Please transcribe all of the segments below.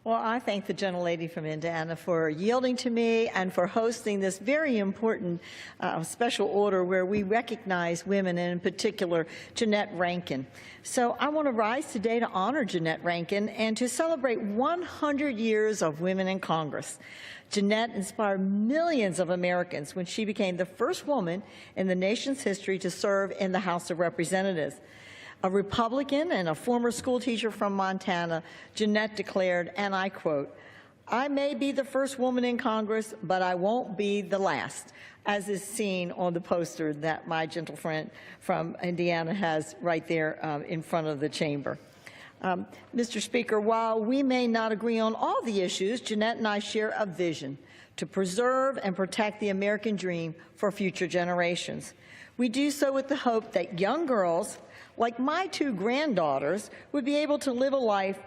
Well, I thank the gentlelady from Indiana for yielding to me and for hosting this very important special order where we recognize women, and in particular, Jeannette Rankin. So I want to rise today to honor Jeannette Rankin and to celebrate 100 years of women in Congress. Jeannette inspired millions of Americans when she became the first woman in the nation's history to serve in the House of Representatives. A Republican and a former schoolteacher from Montana, Jeannette declared, and I quote, "I may be the first woman in Congress, but I won't be the last," as is seen on the poster that my gentle friend from Indiana has right there in front of the chamber. Mr. Speaker, while we may not agree on all the issues, Jeannette and I share a vision to preserve and protect the American dream for future generations. We do so with the hope that young girls, like my two granddaughters, would be able to live a life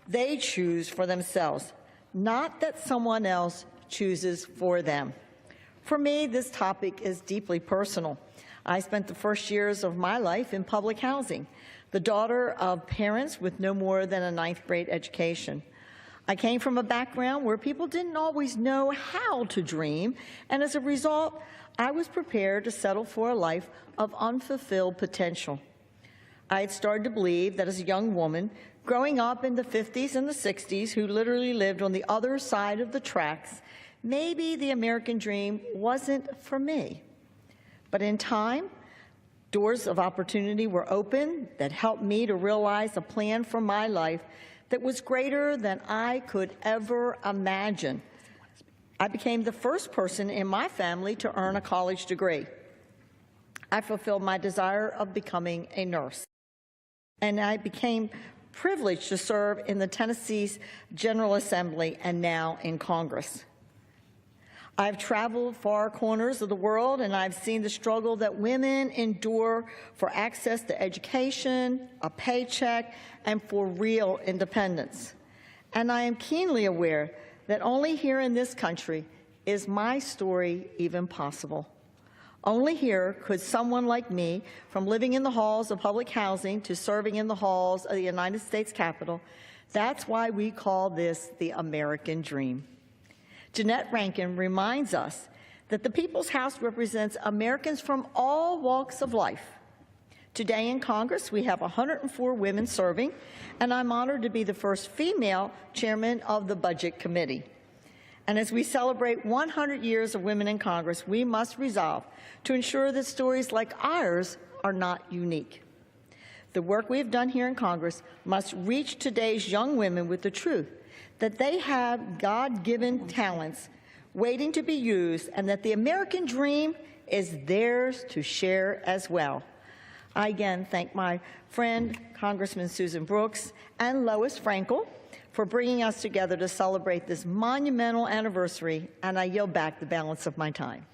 they choose for themselves, not that someone else chooses for them. For me, this topic is deeply personal. I spent the first years of my life in public housing, the daughter of parents with no more than a 9th grade education. I came from a background where people didn't always know how to dream, and as a result, I was prepared to settle for a life of unfulfilled potential. I had started to believe that as a young woman, growing up in the 50s and the 60s, who literally lived on the other side of the tracks, maybe the American dream wasn't for me. But in time, doors of opportunity were opened that helped me to realize a plan for my life that was greater than I could ever imagine. I became the first person in my family to earn a college degree. I fulfilled my desire of becoming a nurse. And I became privileged to serve in the Tennessee's General Assembly and now in Congress. I've traveled far corners of the world, and I've seen the struggle that women endure for access to education, a paycheck, and for real independence. And I am keenly aware that only here in this country is my story even possible. Only here could someone like me, from living in the halls of public housing to serving in the halls of the United States Capitol, that's why we call this the American dream. Jeannette Rankin reminds us that the People's House represents Americans from all walks of life. Today in Congress, we have 104 women serving, and I'm honored to be the first female chairman of the Budget Committee. And as we celebrate 100 years of women in Congress, we must resolve to ensure that stories like ours are not unique. The work we have done here in Congress must reach today's young women with the truth that they have God-given talents waiting to be used, and that the American dream is theirs to share as well. I again thank my friend, Congressman Susan Brooks, and Lois Frankel for bringing us together to celebrate this monumental anniversary, and I yield back the balance of my time.